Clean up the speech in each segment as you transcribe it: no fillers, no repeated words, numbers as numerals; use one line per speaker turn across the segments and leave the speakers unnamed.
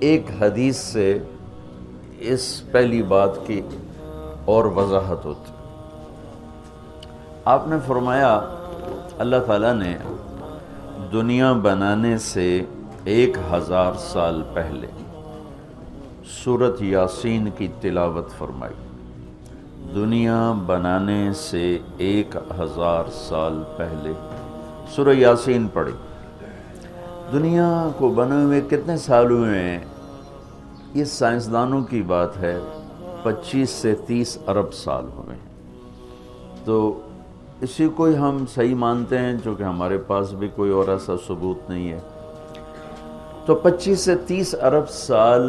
ایک حدیث سے اس پہلی بات کی اور وضاحت ہوتی. آپ نے فرمایا اللہ تعالیٰ نے دنیا بنانے سے 1000 سال پہلے سورۃ یاسین کی تلاوت فرمائی. دنیا بنانے سے 1000 سال پہلے سورہ یاسین پڑھی. دنیا کو بنے ہوئے کتنے سال ہوئے ہیں؟ یہ سائنسدانوں کی بات ہے 25 سے 30 ارب سال ہوئے ہیں. تو اسی کو ہی ہم صحیح مانتے ہیں چونکہ ہمارے پاس بھی کوئی اور ایسا ثبوت نہیں ہے. تو 25 سے 30 ارب سال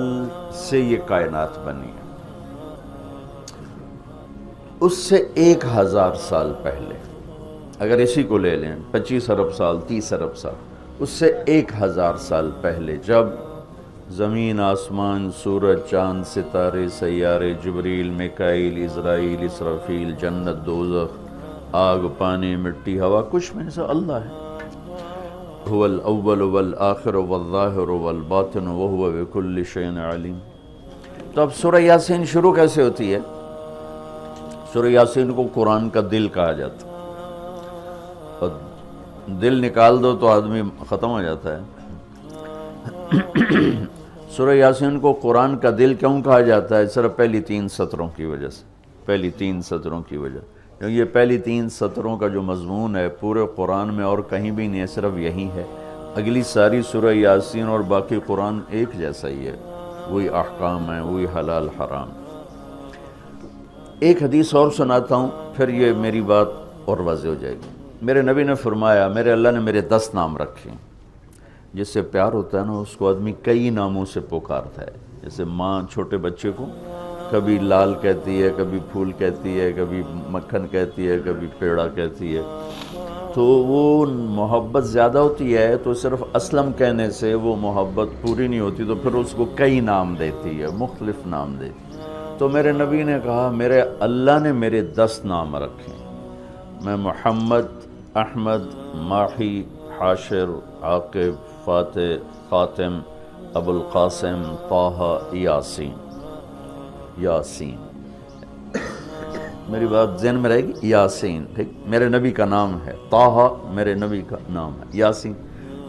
سے یہ کائنات بنی ہے. اس سے 1000 سال پہلے اگر اسی کو لے لیں 25 ارب سال 30 ارب سال، اس سے 1000 سال پہلے جب زمین آسمان سورج چاند ستارے سیارے جبریل میکائیل اسرائیل اسرافیل جنت دوزخ آگ پانی مٹی ہوا کچھ میں سے اللہ ہے. هو الاول والآخر والظاہر والباطن وهو بكل شيء علیم. تو اب سورہ یاسین شروع کیسے ہوتی ہے؟ سورہ یاسین کو قرآن کا دل کہا جاتا ہے، اور دل نکال دو تو آدمی ختم ہو جاتا ہے. سورہ یاسین کو قرآن کا دل کیوں کہا جاتا ہے؟ صرف پہلی 3 سطروں کی وجہ سے. پہلی 3 سطروں کی وجہ، کیونکہ یہ پہلی 3 سطروں کا جو مضمون ہے پورے قرآن میں اور کہیں بھی نہیں ہے، صرف یہی ہے. اگلی ساری سورہ یاسین اور باقی قرآن ایک جیسا ہی ہے، وہی احکام ہیں، وہی حلال حرام. ایک حدیث اور سناتا ہوں پھر یہ میری بات اور واضح ہو جائے گی. میرے نبی نے فرمایا میرے اللہ نے میرے 10 نام رکھے ہیں. جس سے پیار ہوتا ہے نا اس کو آدمی کئی ناموں سے پکارتا ہے. جیسے ماں چھوٹے بچے کو کبھی لال کہتی ہے، کبھی پھول کہتی ہے، کبھی مکھن کہتی ہے، کبھی پیڑا کہتی ہے. تو وہ محبت زیادہ ہوتی ہے تو صرف اسلم کہنے سے وہ محبت پوری نہیں ہوتی، تو پھر اس کو کئی نام دیتی ہے، مختلف نام دیتی. تو میرے نبی نے کہا میرے اللہ نے میرے 10 نام رکھے. میں محمد، احمد، ماحی، حاشر، عاقب، فاتح، خاتم، ابو القاسم، طٰہٰ، یاسین. یاسین میری بات ذہن میں رہے گی. یاسین ٹھیک میرے نبی کا نام ہے، طٰہٰ میرے نبی کا نام ہے، یاسین.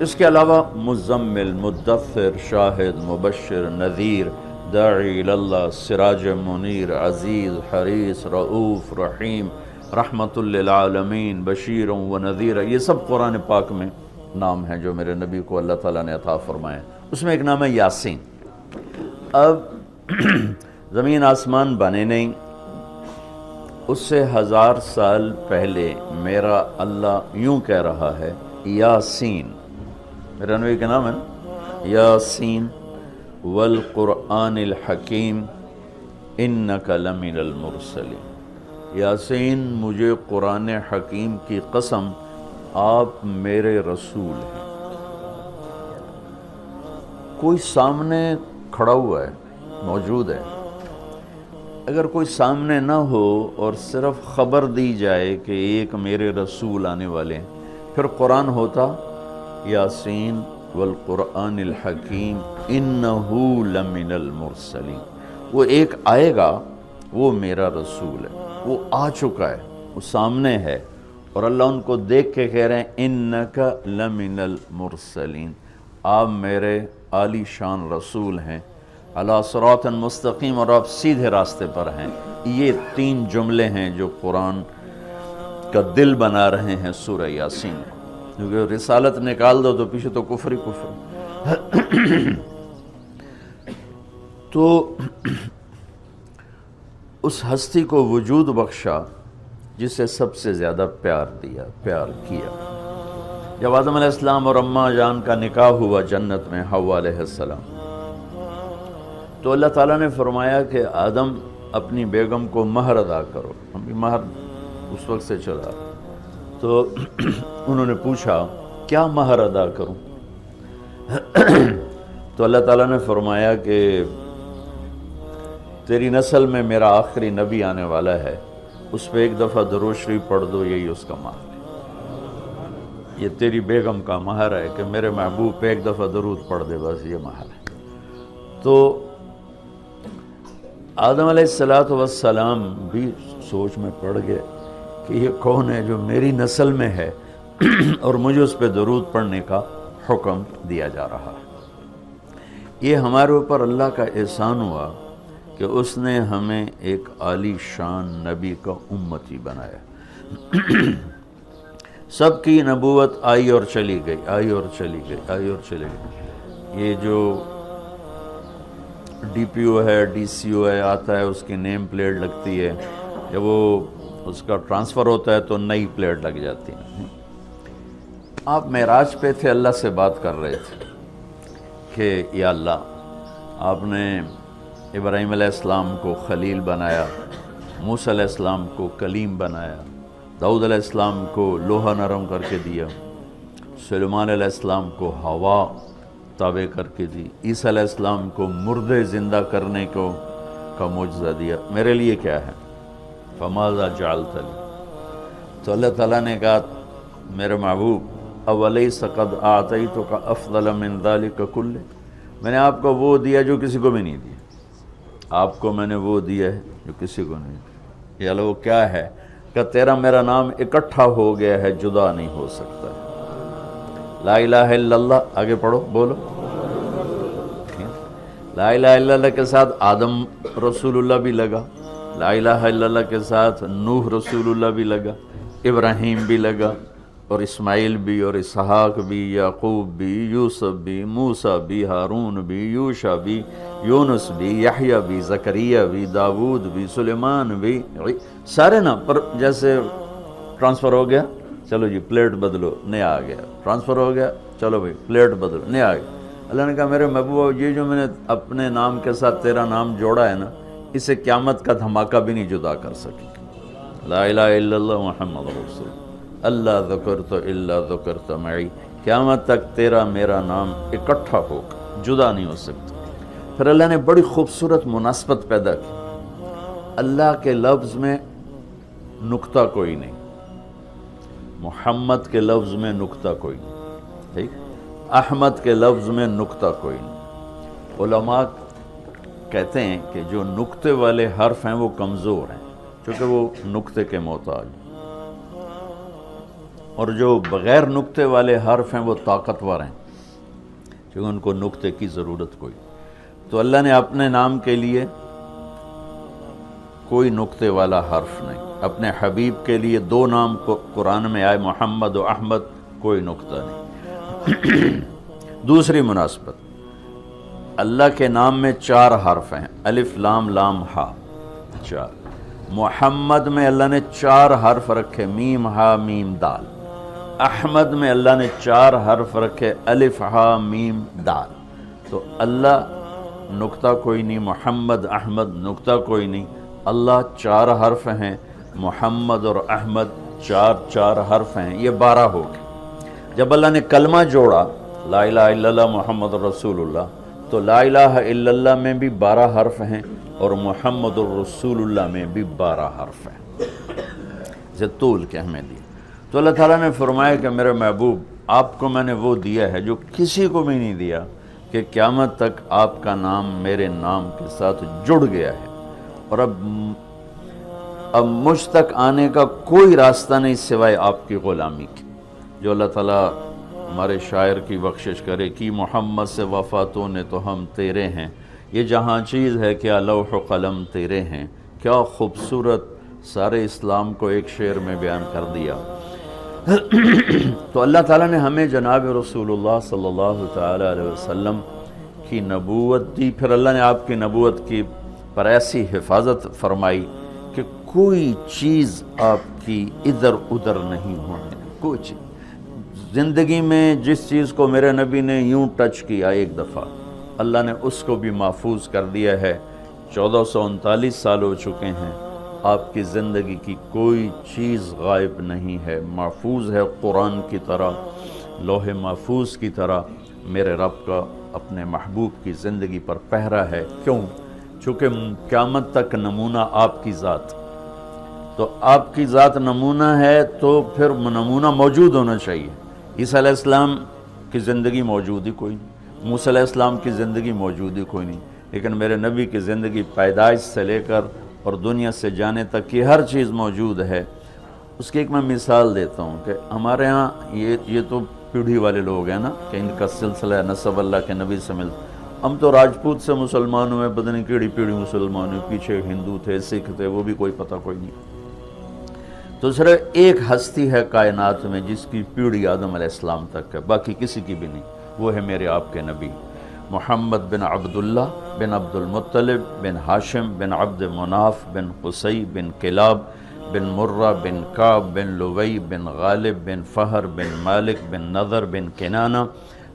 اس کے علاوہ مزمل، مدثر، شاہد، مبشر، نذیر، داعی اللہ، سراج منیر، عزیز، حریص، رؤوف، رحیم، رحمت للعالمین، بشیر و نذیر. یہ سب قرآن پاک میں نام ہیں جو میرے نبی کو اللہ تعالیٰ نے عطا فرمائے. اس میں ایک نام ہے یاسین. اب زمین آسمان بنے نہیں، اس سے 1000 سال پہلے میرا اللہ یوں کہہ رہا ہے یاسین. میرا نبی کا نام ہے نا یاسین والقرآن الحکیم انک لمن المرسلین. یاسین مجھے قرآن حکیم کی قسم آپ میرے رسول ہیں. کوئی سامنے کھڑا ہوا ہے، موجود ہے. اگر کوئی سامنے نہ ہو اور صرف خبر دی جائے کہ ایک میرے رسول آنے والے ہیں، پھر قرآن ہوتا یاسین والقرآن الحکیم انہ لمن المرسلین. وہ ایک آئے گا، وہ میرا رسول ہے، وہ آ چکا ہے، وہ سامنے ہے، اور اللہ ان کو دیکھ کے کہہ رہے ہیں انک لمن المرسلین، آپ میرے عالی شان رسول ہیں، علی صراط مستقیم، اور آپ سیدھے راستے پر ہیں. یہ 3 جملے ہیں جو قرآن کا دل بنا رہے ہیں سورہ یاسین. کیونکہ رسالت نکال دو تو پیچھے تو کفر ہی کفر. تو اس ہستی کو وجود بخشا جسے سب سے زیادہ پیار دیا، پیار کیا. جب آدم علیہ السلام اور اماں جان کا نکاح ہوا جنت میں حوا علیہ السلام، تو اللہ تعالیٰ نے فرمایا کہ آدم اپنی بیگم کو مہر ادا کرو. ہم بھی مہر اس وقت سے چلا. تو انہوں نے پوچھا کیا مہر ادا کروں؟ تو اللہ تعالیٰ نے فرمایا کہ تیری نسل میں میرا آخری نبی آنے والا ہے، اس پہ ایک دفعہ درود شریف پڑھ دو، یہی اس کا مہر ہے. یہ تیری بیگم کا مہر ہے کہ میرے محبوب پہ ایک دفعہ درود پڑھ دے، بس یہ مہر ہے. تو آدم علیہ السلام بھی سوچ میں پڑ گئے کہ یہ کون ہے جو میری نسل میں ہے اور مجھے اس پہ درود پڑھنے کا حکم دیا جا رہا ہے۔ یہ ہمارے اوپر اللہ کا احسان ہوا کہ اس نے ہمیں ایک عالی شان نبی کا امتی بنایا۔ سب کی نبوت آئی اور چلی گئی، آئی اور چلی گئی، آئی اور چلی گئی۔ یہ جو ڈی پی او ہے، ڈی سی او ہے، آتا ہے، اس کی نیم پلیٹ لگتی ہے، جب وہ اس کا ٹرانسفر ہوتا ہے تو نئی پلیٹ لگ جاتی ہے۔ آپ معراج پہ تھے، اللہ سے بات کر رہے تھے کہ یا اللہ، آپ نے ابراہیم علیہ السلام کو خلیل بنایا، موسیٰ علیہ السلام کو کلیم بنایا، داؤد علیہ السلام کو لوہا نرم کر کے دیا، سلیمان علیہ السلام کو ہوا تابع کر کے دی، عیسیٰ علیہ السلام کو مردے زندہ کرنے کا معجزہ دیا، میرے لیے کیا ہے؟ فماذا جعلت لی؟ تو اللہ تعالیٰ نے کہا میرے محبوب اولیس قد اعطیتک افضل من ذلک کلہ، میں نے آپ کو وہ دیا جو کسی کو بھی نہیں دیا، آپ کو میں نے وہ دیا ہے جو کسی کو نہیں دیا۔ یا لو کیا ہے کہ تیرا میرا نام اکٹھا ہو گیا ہے، جدا نہیں ہو سکتا ہے۔ لا الہ الا اللہ، آگے پڑھو، بولو۔ لا الہ الا اللہ کے ساتھ آدم رسول اللہ بھی لگا، لا الہ الا اللہ کے ساتھ نوح رسول اللہ بھی لگا، ابراہیم بھی لگا، اور اسماعیل بھی، اور اسحاق بھی، یعقوب بھی، یوسف بھی، موسیٰ بھی، ہارون بھی، یوشع بھی، یونس بھی، یحییٰ بھی، زکریا بھی، داود بھی، سلیمان بھی، سارے نا۔ پر جیسے ٹرانسفر ہو گیا، چلو جی پلیٹ بدلو، نیا آ گیا، ٹرانسفر ہو گیا، چلو بھائی پلیٹ بدلو، نیا آ گیا۔ اللہ نے کہا میرے محبوب، یہ جو میں نے اپنے نام کے ساتھ تیرا نام جوڑا ہے نا، اسے قیامت کا دھماکہ بھی نہیں جدا کر سکی۔ لا الہ الا اللہ محمد رسول اللہ، ذکرت الا ذکرت معی، قیامت تک تیرا میرا نام اکٹھا ہوگا، جدا نہیں ہو سکتا۔ پھر اللہ نے بڑی خوبصورت مناسبت پیدا کی، اللہ کے لفظ میں نقطہ کوئی نہیں، محمد کے لفظ میں نقطہ کوئی نہیں، ٹھیک، احمد کے لفظ میں نقطہ کوئی نہیں۔ علماء کہتے ہیں کہ جو نقطے والے حرف ہیں وہ کمزور ہیں، چونکہ وہ نقطے کے محتاج ہیں، اور جو بغیر نقطے والے حرف ہیں وہ طاقتور ہیں، چونکہ ان کو نقطے کی ضرورت کوئی۔ تو اللہ نے اپنے نام کے لیے کوئی نقطے والا حرف نہیں، اپنے حبیب کے لیے دو نام قرآن میں آئے، محمد و احمد، کوئی نقطہ نہیں۔ دوسری مناسبت، اللہ کے نام میں 4 حرف ہیں، الف لام لام ہا، 4۔ محمد میں اللہ نے 4 حرف رکھے، میم ہا میم دال۔ احمد میں اللہ نے 4 حرف رکھے، الف ہا میم دال۔ تو اللہ نقطہ کوئی نہیں، محمد احمد نقطہ کوئی نہیں، اللہ 4 حرف ہیں، محمد اور احمد 4 حرف ہیں، یہ 12 ہو گئے۔ جب اللہ نے کلمہ جوڑا لا الہ الا اللہ محمد رسول اللہ، تو لا الہ الا اللہ میں بھی 12 حرف ہیں اور محمد الرسول اللہ میں بھی 12 حرف ہیں، اسے طول کے ہمیں دی۔ تو اللہ تعالیٰ نے فرمایا کہ میرے محبوب، آپ کو میں نے وہ دیا ہے جو کسی کو بھی نہیں دیا، کہ قیامت تک آپ کا نام میرے نام کے ساتھ جڑ گیا ہے، اور اب مجھ تک آنے کا کوئی راستہ نہیں سوائے آپ کی غلامی کی۔ جو اللہ تعالیٰ ہمارے شاعر کی بخشش کرے کہ محمد سے وفاتوں نے تو ہم تیرے ہیں، یہ جہاں چیز ہے کیا لوح و قلم تیرے ہیں، کیا خوبصورت سارے اسلام کو ایک شعر میں بیان کر دیا۔ تو اللہ تعالیٰ نے ہمیں جناب رسول اللہ صلی اللہ تعالیٰ علیہ وسلم کی نبوت دی، پھر اللہ نے آپ کی نبوت کی پر ایسی حفاظت فرمائی کہ کوئی چیز آپ کی ادھر ادھر نہیں ہونے، کوئی چیز۔ زندگی میں جس چیز کو میرے نبی نے یوں ٹچ کیا ایک دفعہ، اللہ نے اس کو بھی محفوظ کر دیا ہے۔ 1439 سال ہو چکے ہیں، آپ کی زندگی کی کوئی چیز غائب نہیں ہے، محفوظ ہے، قرآن کی طرح، لوح محفوظ کی طرح میرے رب کا اپنے محبوب کی زندگی پر پہرا ہے۔ کیوں؟ چونکہ قیامت تک نمونہ آپ کی ذات، تو آپ کی ذات نمونہ ہے تو پھر نمونہ موجود ہونا چاہیے۔ عیسیٰ علیہ السلام کی زندگی موجود ہی کوئی نہیں، موسیٰ علیہ السلام کی زندگی موجود ہی کوئی نہیں، لیکن میرے نبی کی زندگی پیدائش سے لے کر اور دنیا سے جانے تک کی ہر چیز موجود ہے۔ اس کی ایک میں مثال دیتا ہوں کہ ہمارے ہاں یہ تو پیڑھی والے لوگ ہیں نا کہ ان کا سلسلہ نسب اللہ کے نبی سے ملتا۔ ہم تو راجپوت سے مسلمان ہوئے، پتہ نہیں کیڑی پیڑھی مسلمان ہوئے، پیچھے ہندو تھے، سکھ تھے، وہ بھی کوئی پتہ کوئی نہیں۔ تو صرف ایک ہستی ہے کائنات میں جس کی پیڑھی آدم علیہ السلام تک ہے، باقی کسی کی بھی نہیں، وہ ہے میرے آپ کے نبی محمد بن عبداللہ بن عبد المطلب بن ہاشم بن عبد مناف بن قصی بن کلاب بن مرہ بن کعب بن لوی بن غالب بن فہر بن مالک بن نضر بن کنانہ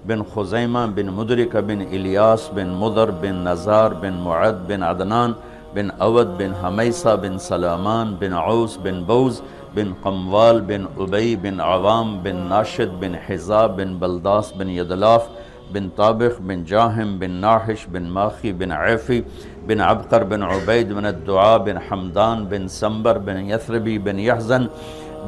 بن خزیمہ بن مدرکہ بن الیاس بن مضر بن نزار بن معد بن عدنان بن اود بن حمیسہ بن سلامان بن عوس بن بوز بن قموال بن ابی بن عوام بن ناشد بن حزاب بن بلداس بن یدلاف بن طابخ بن جاہم بن ناحش بن ماخی بن عیفی بن عبقر بن عبید بن الدعاء بن حمدان بن سمبر بن یثربی بن یحزن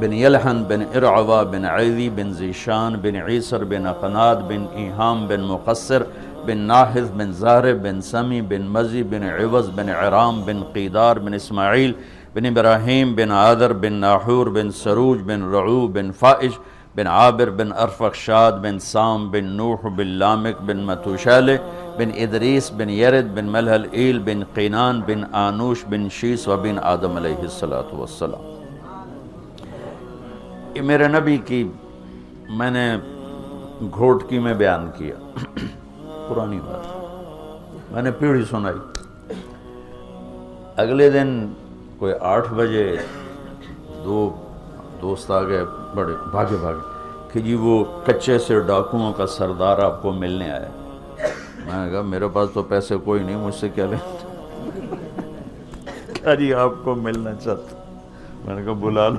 بن یلحن بن ارعوا بن عیوی بن زیشان بن عیسر بن اقناد بن ایہام بن مقصر بن ناحذ بن زارب بن سمی بن مزی بن عوض بن عرام بن قیدار بن اسماعیل بن ابراہیم بن عادر بن ناحور بن سروج بن رعو بن فائج بن عابر بن ارفخشاد بن سام بن نوح بن لامک بن متوشالہ بن ادریس بن یرد بن ملحل ایل بن قینان بن آنوش بن شیس و بن آدم علیہ السلام۔ یہ میرے نبی کی میں نے گھوٹکی میں بیان کیا، پرانی بات، میں نے پیڑھی سنائی۔ اگلے دن کوئی 8 بجے 2 دوست آ گئے، بڑے بھاگے کہ جی وہ کچے سے ڈاکوؤں کا سردار آپ کو ملنے آیا۔ میں نے کہا میرے پاس تو پیسے کوئی نہیں، مجھ سے کیا لینا؟ کہا جی آپ کو ملنا چاہتا۔ میں نے کہا بلا لو۔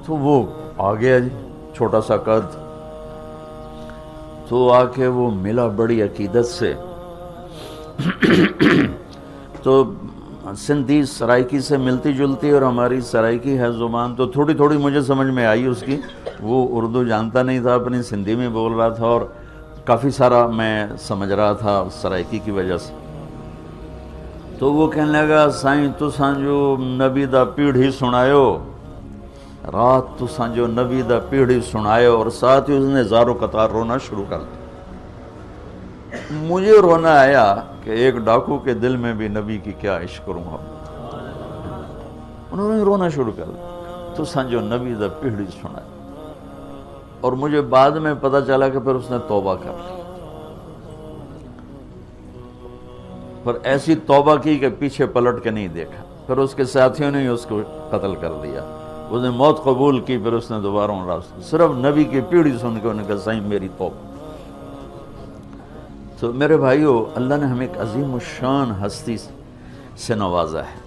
تو وہ آ گیا جی، چھوٹا سا قد، تو آ کے وہ ملا بڑی عقیدت سے۔ تو سندھی سرائکی سے ملتی جلتی اور ہماری سرائکی ہے زبان، تو تھوڑی تھوڑی مجھے سمجھ میں آئی اس کی۔ وہ اردو جانتا نہیں تھا، اپنی سندھی میں بول رہا تھا اور کافی سارا میں سمجھ رہا تھا سرائکی کی وجہ سے۔ تو وہ کہنے لگا سائیں تساں جو نبی دا پیڑھی سنایو، رات تساں جو نبی دا پیڑھی سنایو، اور ساتھ ہی اس نے زارو قطار رونا شروع کر دیا۔ مجھے رونا آیا کہ ایک ڈاکو کے دل میں بھی نبی کی کیا عشق کروں گا۔ انہوں نے رونا شروع کر دیا، تساں جو نبی دا پیڑھی سنایو۔ اور مجھے بعد میں پتہ چلا کہ پھر اس نے توبہ کر لی، پر ایسی توبہ کی کہ پیچھے پلٹ کے نہیں دیکھا۔ پھر اس کے ساتھیوں نے اس کو قتل کر دیا، اس نے موت قبول کی، پھر اس نے دوبارہ راستہ صرف نبی کی پیڑھی سن کے انہوں نے کہا سائیں میری توبہ۔ تو میرے بھائیو، اللہ نے ہمیں ایک عظیم الشان ہستی سے نوازا ہے۔